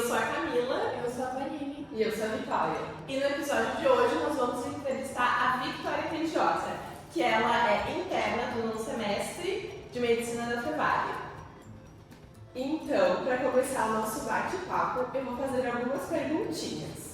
sou a Camila. Eu sou a Vanille. E eu sou a Vitória. E no episódio de hoje nós vamos entrevistar a Victoria Tendiosa, que ela é interna do nono semestre de Medicina da Fevale. Então, para começar o nosso bate-papo, eu vou fazer algumas perguntinhas.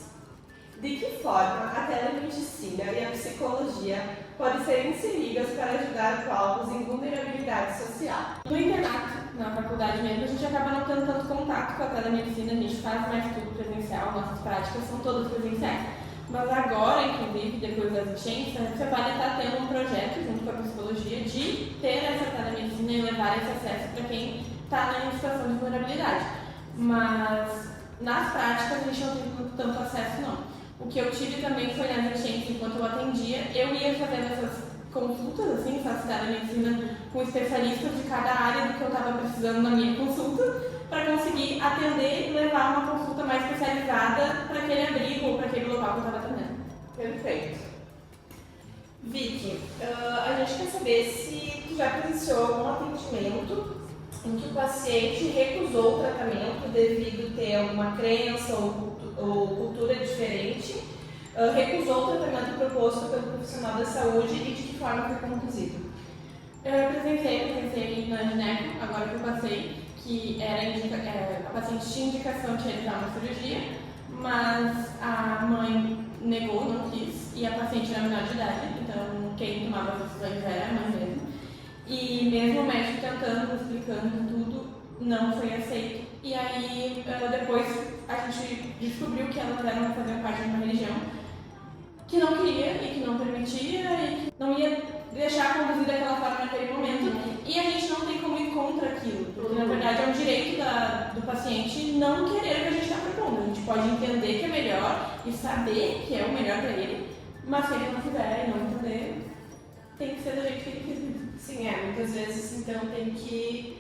De que forma a telemedicina e a psicologia podem ser inseridas para ajudar povos em vulnerabilidade social? No internato, na faculdade mesmo, a gente acaba não tendo tanto contato com a telemedicina, a gente faz mais tudo presencial, nossas práticas são todas presenciais. Mas agora, inclusive, depois das enchentes, a Fevale está tendo um projeto, junto com a psicologia, de ter essa telemedicina e levar esse acesso para quem está em situação de vulnerabilidade. Mas nas práticas a gente não tem tanto acesso, não. O que eu tive também foi nas enchentes, enquanto eu atendia, eu ia fazendo essas consultas, assim, faço telemedicina com especialistas de cada área do que eu estava precisando na minha consulta, para conseguir atender e levar uma consulta mais especializada para aquele abrigo ou para aquele local que eu estava atendendo. Perfeito. Vicky, a gente quer saber se tu já presenciou algum atendimento em que o paciente recusou o tratamento devido a ter alguma crença ou cultura diferente, recusou o tratamento proposto pelo profissional da saúde e de que forma foi conduzido? Eu presenciei na gineco, agora que eu passei, que a paciente tinha indicação de realizar uma cirurgia, mas a mãe negou, não quis, e a paciente era menor de idade, então quem tomava as decisões era a mãe mesmo. E mesmo o médico tentando, explicando tudo, não foi aceito. E aí, depois, a gente descobriu que elas eram fazer parte de uma religião que não queria e que não permitia e que não ia deixar conduzir daquela forma naquele momento. E a gente não tem como ir contra aquilo, porque na verdade é um direito do paciente não querer o que a gente está propondo. A gente pode entender que é melhor e saber que é o melhor para ele, mas se ele não quiser e não entender, tem que ser do jeito que ele quis. Sim, muitas vezes então tem que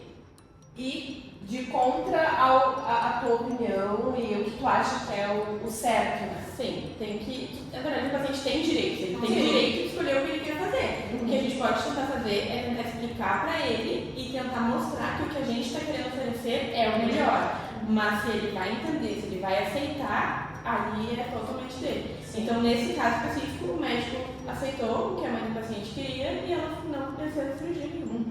ir de contra a tua opinião e o que tu acha que é o certo, né? Sim, tem que. Na verdade, o paciente tem direito, ele tem direito de escolher o que ele quer fazer. O que a gente pode tentar fazer é tentar explicar para ele e tentar mostrar que o que a gente está querendo oferecer é o melhor. Mas se ele vai entender, se ele vai aceitar, aí é totalmente dele. Então, nesse caso específico, o médico aceitou o que a mãe do paciente queria e ela não precisou de cirurgia nenhuma.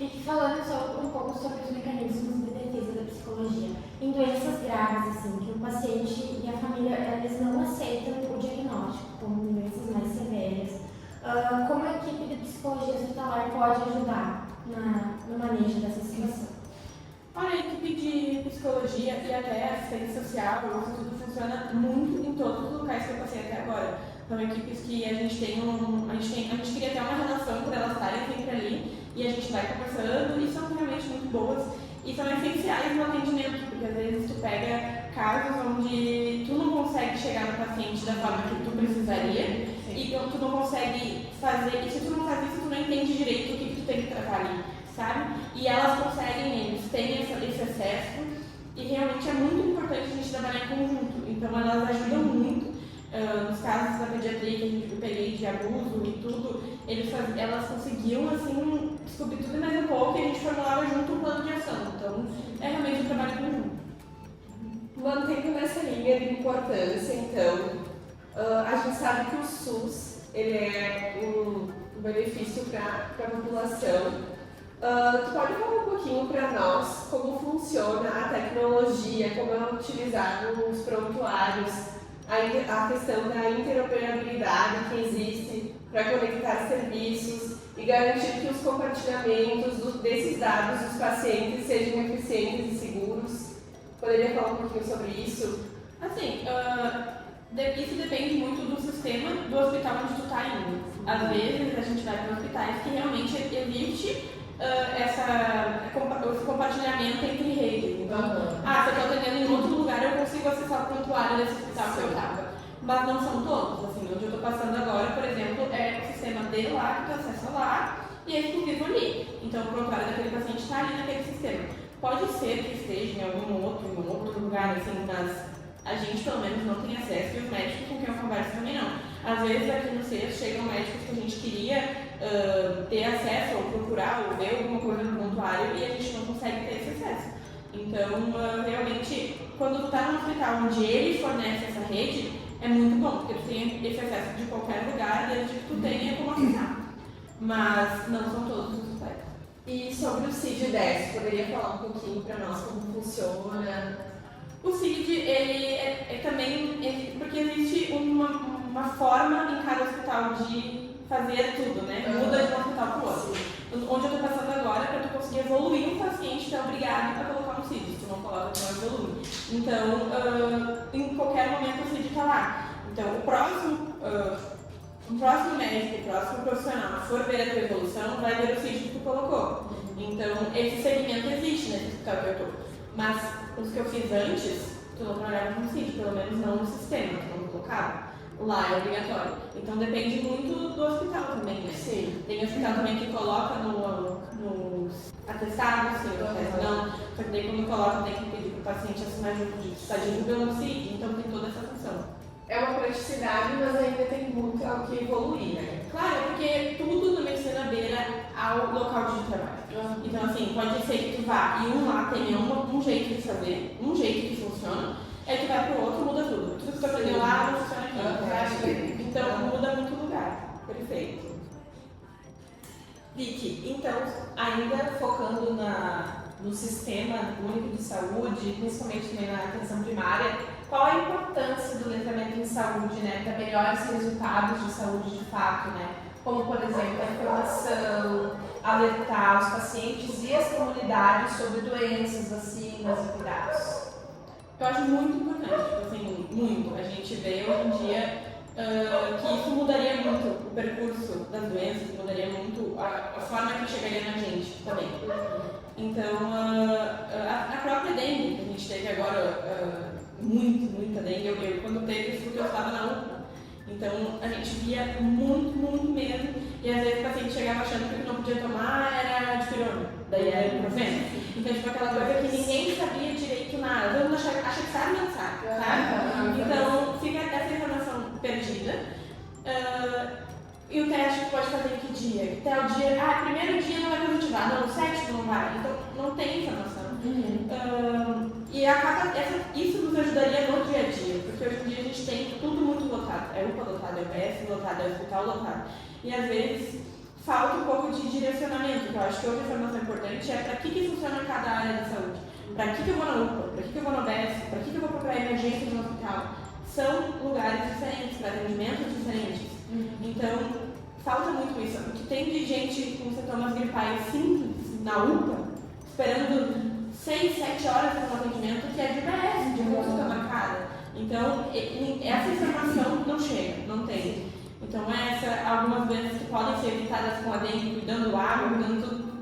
E falando só um pouco sobre os mecanismos de defesa da psicologia. Em doenças graves, assim, que o paciente e a família eles não aceitam o diagnóstico, como doenças mais severas, como a equipe de psicologia hospitalar pode ajudar no manejo dessa situação? Olha, a equipe de psicologia e até assistência social, isso tudo funciona muito em todos os locais que eu passei até agora. São equipes que a gente queria ter uma relação por elas estarem sempre ali e a gente vai conversando e são realmente muito boas e são essenciais no atendimento, porque às vezes tu pega casos onde tu não consegue chegar no paciente da forma que tu precisaria. Sim. E tu não consegue fazer, e se tu não faz isso, tu não entende direito o que tu tem que tratar ali, sabe? E elas conseguem, eles têm esse acesso e realmente é muito importante a gente trabalhar em conjunto, então elas ajudam muito. Nos casos da pediatria que eu peguei de abuso e tudo, elas conseguiam assim, descobrir tudo e mais um pouco e a gente formulava junto um plano de ação. Então, é realmente um trabalho conjunto. Mantendo nessa linha de importância, então, a gente sabe que o SUS ele é um benefício para a população. Tu pode falar um pouquinho para nós como funciona a tecnologia, como é utilizado nos prontuários, a questão da interoperabilidade que existe para conectar serviços e garantir que os compartilhamentos desses dados dos pacientes sejam eficientes e seguros? Poderia falar um pouquinho sobre isso? Assim, isso depende muito do sistema do hospital onde tu está indo. Às vezes a gente vai para hospitais que realmente existe esse compartilhamento entre redes. Então, se eu estou atendendo em outro lugar, eu consigo acessar o prontuário desse hospital que eu estava. Mas não são todos. Assim, onde eu estou passando agora, por exemplo, é o sistema dele lá, que tu acessa lá, e é exclusivo ali. Então, o prontuário daquele paciente está ali naquele sistema. Pode ser que esteja em algum outro lugar, assim, mas a gente, pelo menos, não tem acesso, e os médicos com quem eu converso também não. Às vezes, aqui no CES, chegam médicos que a gente queria ter acesso, ou procurar, ou ver alguma coisa no prontuário, e a gente não consegue ter esse acesso. Então, realmente, quando tu tá num hospital onde ele fornece essa rede, é muito bom, porque tu tem esse acesso de qualquer lugar, desde que tu tenha como acessar. Mas não são todos os hospitais. E sobre o CID-10, poderia falar um pouquinho para nós como funciona? O CID, ele é também, porque existe uma forma em cada hospital de fazer tudo, né? Muda de um hospital para o outro. Onde eu estou passando agora, para tu conseguir evoluir um paciente, tu é obrigado a colocar um CID. Se tu não coloca, tu não evolui. Então, em qualquer momento o CID está lá. Então, o próximo médico, o próximo profissional que for ver a tua evolução, vai ver o CID que tu colocou. Então, esse segmento existe nesse hospital que eu estou. Mas os que eu fiz antes, tu não trabalhava com CID, pelo menos não no sistema, tu não colocava. Lá é obrigatório. Então depende muito do hospital também, né? Sim. Tem hospital também que coloca nos atestados, se não. Só que daí quando coloca tem que pedir para o paciente assinar junto de está divulgando o CID, então tem toda essa função. É uma praticidade, mas ainda tem muito ao que evoluir, né? Claro, porque tudo na medicina beira ao local de trabalho. Então assim, pode ser que tu vá e lá tenha um jeito de fazer, um jeito que funciona, aí tu vai pro outro, muda tudo. Tudo que tu aprendeu lá não funciona aqui. Então muda muito o lugar. Perfeito. Vicky, então, ainda focando no sistema único de saúde, principalmente também na atenção primária, qual a importância do letramento em saúde, né, para melhores resultados de saúde de fato, né? Como, por exemplo, a informação, alertar os pacientes e as comunidades sobre doenças, vacinas e cuidados. Eu acho muito importante, tipo assim, muito. A gente vê hoje em dia que isso mudaria muito o percurso das doenças, mudaria muito a forma que chegaria na gente também. Então, a própria dengue, que a gente teve agora, muita dengue, eu quando teve isso porque eu estava na UPA. Então, a gente via muito mesmo, e às vezes o paciente chegava achando que o que não podia tomar era dipirona, daí era ibuprofeno. Então, tipo, aquela coisa que ninguém sabia direito nada, todo mundo acha que sabe, não sabe, sabe? Então, fica essa informação perdida. E o teste pode fazer em que dia? Até o dia, primeiro dia não vai positivar, não, o sétimo não vai, então não tem informação. E isso nos ajudaria no dia a dia, porque hoje em dia a gente tem tudo muito lotado, é UPA lotado, é UBS lotado, é hospital lotado. E às vezes falta um pouco de direcionamento, que eu acho que outra informação importante é para que funciona cada área da saúde. Para que eu vou na UPA? Para que eu vou na UBS? Para que eu vou procurar emergência no hospital? São lugares diferentes, para atendimentos diferentes. Então, falta muito isso. O que tem de gente com sintomas gripais simples na UPA, esperando 6, 7 horas para um atendimento que é de UBS, de consulta marcada. Então, essa informação não chega, não tem. Então, algumas doenças que podem ser evitadas com a dengue, cuidando água, cuidando tudo,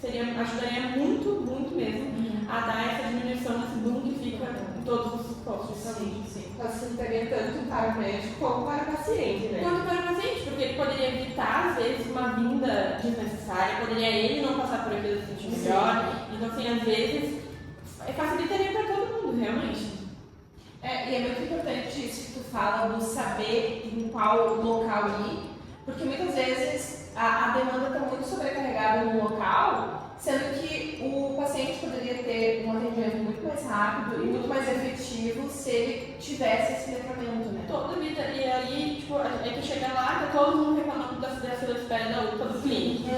ajudaria muito mesmo a dar essa diminuição desse boom que fica em todos os postos de saúde. Sim. Facilitaria tanto para o médico como para o paciente, né? Quanto para o paciente, porque ele poderia evitar, às vezes, uma vinda desnecessária, poderia ele não passar por aquilo se sentir melhor. Então, assim, às vezes, facilitaria para todo mundo, realmente. E é muito importante isso que tu fala do saber em qual local ir, porque muitas vezes a demanda está muito sobrecarregada no local, sendo que o paciente poderia ter um atendimento muito mais rápido e muito mais efetivo se ele tivesse esse letramento, né? Toda a vida. E aí, tipo, aí tu chega lá, tá todo mundo reclamando da fila de espera da UPA do clínico.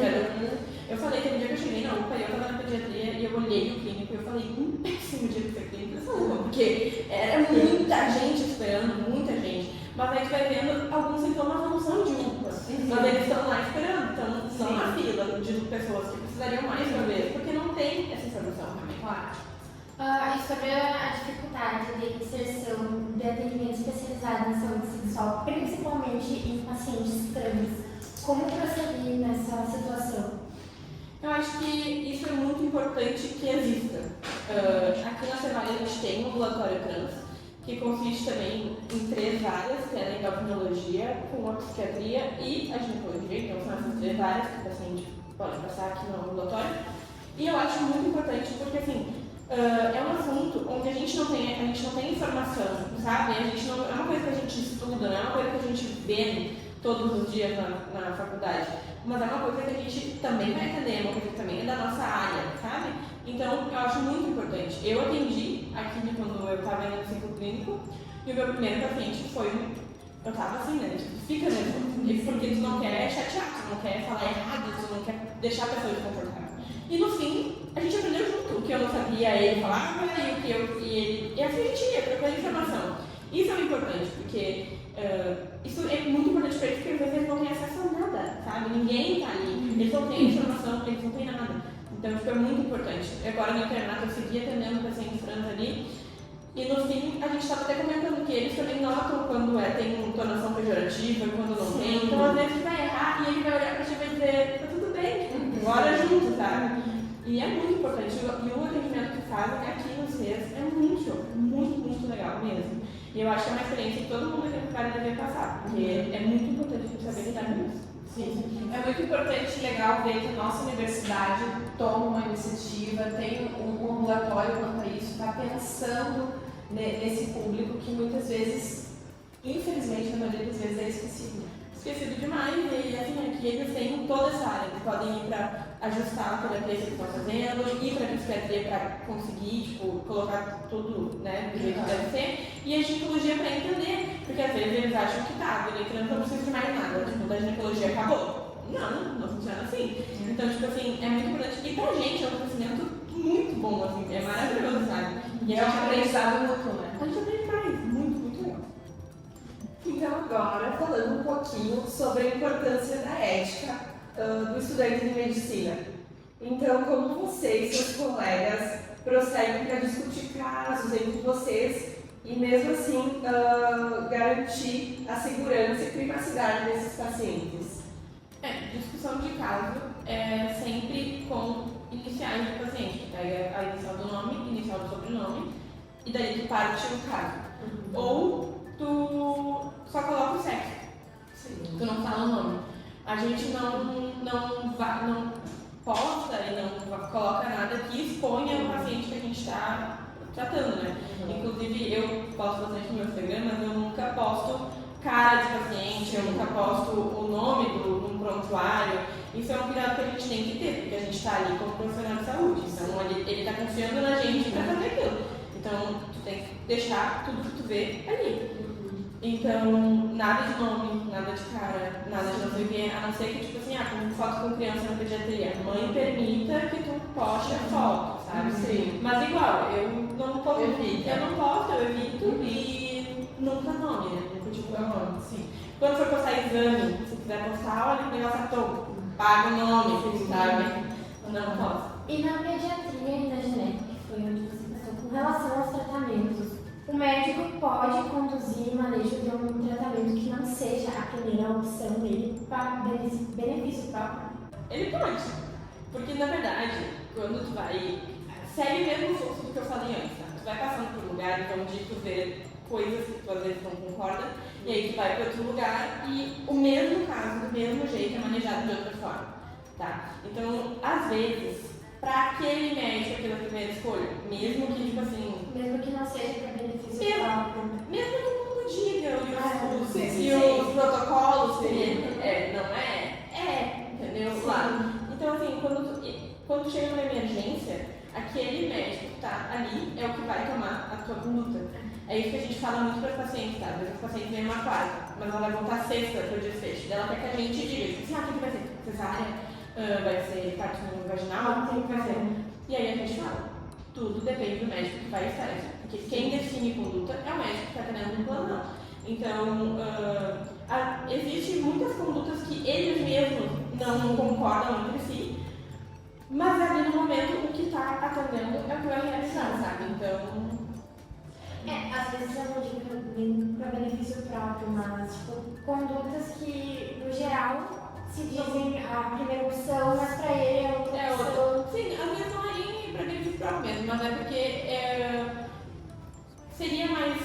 Eu falei que no dia que eu cheguei na UPA, eu tava na pediatria e eu olhei o clínico e eu falei, péssimo dia pra ser clínico nessa UPA, porque era muita gente esperando, muita gente. Mas aí tu vai vendo alguns sintomas não são de UPA, mas eles estão lá esperando, então estão na fila de pessoas que precisariam mais uma vez, porque não tem essa informação realmente. E sobre a dificuldade de inserção de atendimento especializado em saúde sexual, principalmente em pacientes trans, como prosseguir nessa situação? Eu acho que isso é muito importante que exista. Aqui na Cevalha a gente tem um ambulatório trans, que consiste também em 3 áreas, que é a endocrinologia, com a psiquiatria e a ginecologia, então são essas 3 áreas que o paciente pode passar aqui no ambulatório. E eu acho muito importante porque, assim, é um assunto onde a gente não tem informação, sabe? É uma coisa que a gente estuda, não é uma coisa que a gente vê todos os dias na faculdade, mas é uma coisa que a gente também vai entender, é uma coisa que também é da nossa área, sabe? Então, eu acho muito importante. Eu atendi aqui quando eu estava no ciclo clínico e o meu primeiro paciente foi eu tava assim, né? Tipo, fica mesmo. Porque tu não quer chatear, tu não quer falar errado, tu não quer deixar a pessoa desconfortável. E no fim, a gente aprendeu junto. O que eu não sabia, ele falava, e o que eu e ele. E assim a gente ia trocando informação. Isso é importante, porque isso é muito importante para eles, porque às vezes eles não têm acesso a nada, sabe? Ninguém tá ali. Eles não têm informação, eles não têm nada. Então, isso é muito importante. Agora no internato eu segui atendendo pacientes trans ali. E no fim, a gente estava até comentando que eles também notam quando tem entonação pejorativa, quando não tem. Então, às vezes, vai errar e ele vai olhar para ti e vai dizer: tá tudo bem, bora junto, sabe? E é muito importante. E o atendimento que fazem aqui no CES é muito legal mesmo. E eu acho que é uma experiência que todo mundo aqui no cara deve passar, porque é muito importante a gente saber lidar com isso. Sim, é muito importante e legal ver que a nossa universidade toma uma iniciativa, tem um ambulatório quanto a isso, está pensando nesse público que muitas vezes, infelizmente, na maioria das vezes é esquecido. Esquecido demais, e assim, aqui eles têm toda essa área, eles podem ir para ajustar a terapia que estão fazendo, ir para a psiquiatria para conseguir, tipo, colocar tudo, né, do jeito que deve ser, e a ginecologia para entender, porque às vezes eles acham que tá, ele trans não precisa de mais nada, tipo, da ginecologia acabou. Não funciona assim. Então, tipo assim, é muito importante, e pra gente é um conhecimento muito bom, assim, é maravilhoso, sabe? E é um aprendizado mútuo, né? A gente aprende mais, muito legal. Então, agora, falando um pouquinho sobre a importância da ética do estudante de medicina. Então, como vocês, seus colegas, prosseguem para discutir casos entre vocês e, mesmo assim, garantir a segurança e privacidade desses pacientes? Discussão de caso é sempre com iniciais do paciente. Tu pega a inicial do nome, inicial do sobrenome, e daí tu parte o caso. Ou tu só coloca o sexo. Tu não fala o nome. A gente não posta e não coloca nada que exponha o paciente que a gente está tratando, né? Inclusive, eu posto bastante no meu Instagram, mas eu nunca posto cara de paciente, eu nunca posto o nome do prontuário. Isso é um cuidado que a gente tem que ter, porque a gente está ali como profissional de saúde. Então, ele está confiando na gente para fazer aquilo. Então, tu tem que deixar tudo que tu vê ali. Então, nada de nome, nada de cara, nada de não sei o que, a não ser que, tipo assim, com foto com criança na pediatria, mãe permita que tu poste a foto, sabe? Sim. Mas igual, eu não posto, eu evito e nunca nome, né? Nunca divulgar nome, sim. Quando for postar exame, se quiser postar, olha que negócio ator, paga o nome, sabe? Não posso. E na pediatria e na genética, que foi onde você passou, com relação aos tratamentos, o médico pode conduzir o manejo de um tratamento que não seja a primeira opção dele para benefício próprio? Ele pode, porque na verdade, quando tu vai, segue o mesmo fluxo do que eu falei antes, tá? Tu vai passando por lugares onde tu vê coisas que tu às vezes não concorda, e aí tu vai para outro lugar e o mesmo caso, do mesmo jeito, é manejado de outra forma, tá? Então, às vezes, para aquele médico, aquela primeira escolha, mesmo que, tipo assim... Mesmo que não seja para benefício próprio. Mesmo que o mundo diga, e os protocolos, entendeu? Lá. Então, assim, quando tu chega numa emergência, aquele médico que tá ali é o que vai tomar a tua conduta. É isso que a gente fala muito para os pacientes, tá? Às vezes o paciente vem uma quarta, mas ela vai voltar sexta para o desfecho. Ela quer que a gente diga, tipo assim, o que vai ser? Cesárea? Vai ser parto vaginal? O que vai ser? E aí a gente fala, tudo depende do médico que vai estar aqui. Porque quem define conduta é o médico que está atendendo no plantão. Então, existem muitas condutas que eles mesmos não concordam entre si, mas ali no momento o que está atendendo é o que vai realizar, sabe? Então... às vezes eu não digo para benefício próprio, mas tipo, condutas que, no geral, se dizem a primeira opção, mas para ele é outra opção. Sim, às vezes não é para benefício próprio mesmo, mas é porque seria mais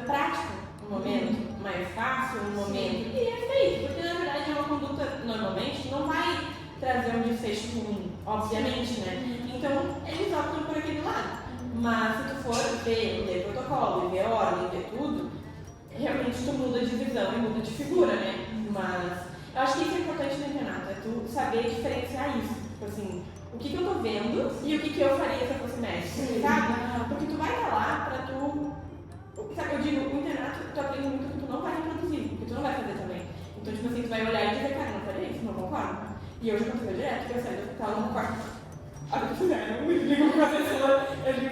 prático no momento, mais fácil no momento, e é feito, porque na verdade é uma conduta, normalmente, não vai trazer um desfecho ruim, obviamente, né? Então, eles optam por aquele lado. Mas se tu for ler protocolo, ver ordem, ver tudo, realmente tu muda de visão e muda de figura, né? Mas eu acho que isso é importante no internato, é tu saber diferenciar isso. Tipo assim, o que eu tô vendo e o que eu faria se eu fosse médica, sabe? Porque tu vai estar lá pra tu... Sabe, eu digo, o internato tu aprende muito que tu não vai reproduzir, porque tu não vai fazer também. Então, tipo assim, tu vai olhar e dizer, cara, não faria isso, não concordo. E eu já aconteceu direto, que eu saio do hospital e não concordo. Olha que fizeram, eu ligo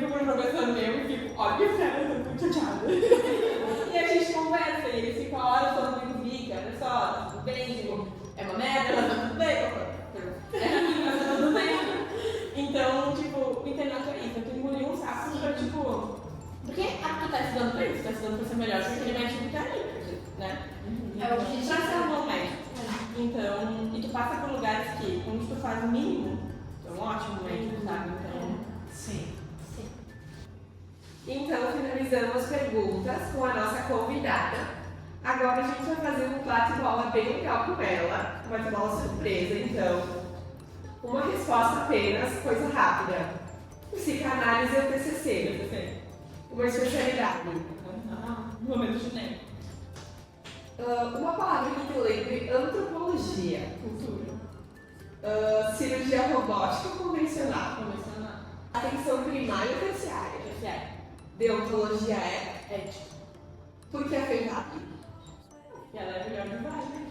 pro professor meu e fico, olha que fizeram, eu tô muito chateada. E a gente conversa, e eles ficam a hora falando comigo, Vika, olha só, tá tudo bem, tipo, é uma merda, mas tá tudo bem, é ruim, mas tá tudo bem. Então, tipo, o internato é isso, tu engoliu uns sapos pra, tipo, porque tu tá estudando pra isso, tá estudando pra ser melhor, porque aquele médico que tá ali, né? É o objetivo. Pra ser um bom médico. Então, e tu passa por lugares que, onde tu faz o mínimo, tu é um ótimo médico, sabe? Então, Sim. Então, finalizamos as perguntas com a nossa convidada. Agora a gente vai fazer um bate-bola bem legal com ela, um bate-bola surpresa, então. Uma resposta apenas, coisa rápida. Psicanálise ou TCC? Uma especialidade. momento de nem. Uma palavra que te lembre antropologia. Cultura. Cirurgia robótica ou convencional? Convencional. Atenção primária ou terciária? Terciário. Deontologia é? Ética. Por que a FEVAP? E ela é melhor de vários, né?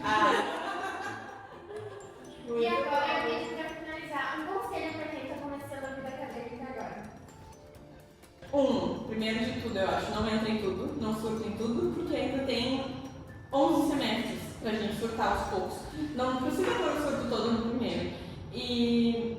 E agora eu pedi pra finalizar um conselho pra quem tá começando a vida acadêmica agora. Primeiro de tudo, eu acho, não entra em tudo, não surta em tudo, porque ainda tem 11 semestres pra gente surtar aos poucos. Não precisa pôr o surto todo no primeiro. E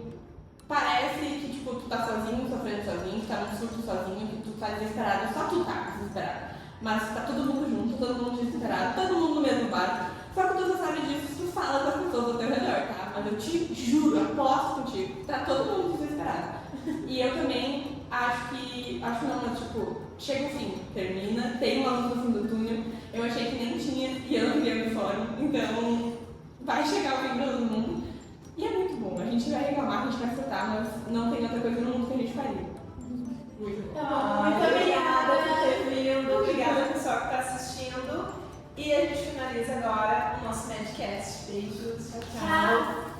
parece que, tipo, tu tá sozinho, sofrendo sozinho, tu tá num surto sozinho, que tu tá desesperado, só tu tá desesperado. Mas tá todo mundo junto, todo mundo desesperado, todo mundo no mesmo barco. Só que tu já sabe disso, tu fala com as pessoas ao teu redor, tá? Mas eu te juro, aposto contigo, tá todo mundo desesperado. E eu também acho não, mas tipo, chega o fim, termina, tem uma luz no fim do túnel, eu achei que nem tinha e eu não via no fórum, então vai chegar o fim do mundo. E é muito bom, a gente vai reclamar, a gente vai surtar, mas não tem outra coisa no mundo que a gente faria. Muito bom. Muito obrigada por ter vindo, obrigada pessoal que está assistindo. E a gente finaliza agora o nosso Medcast. Beijos, tchau, tchau. Tchau.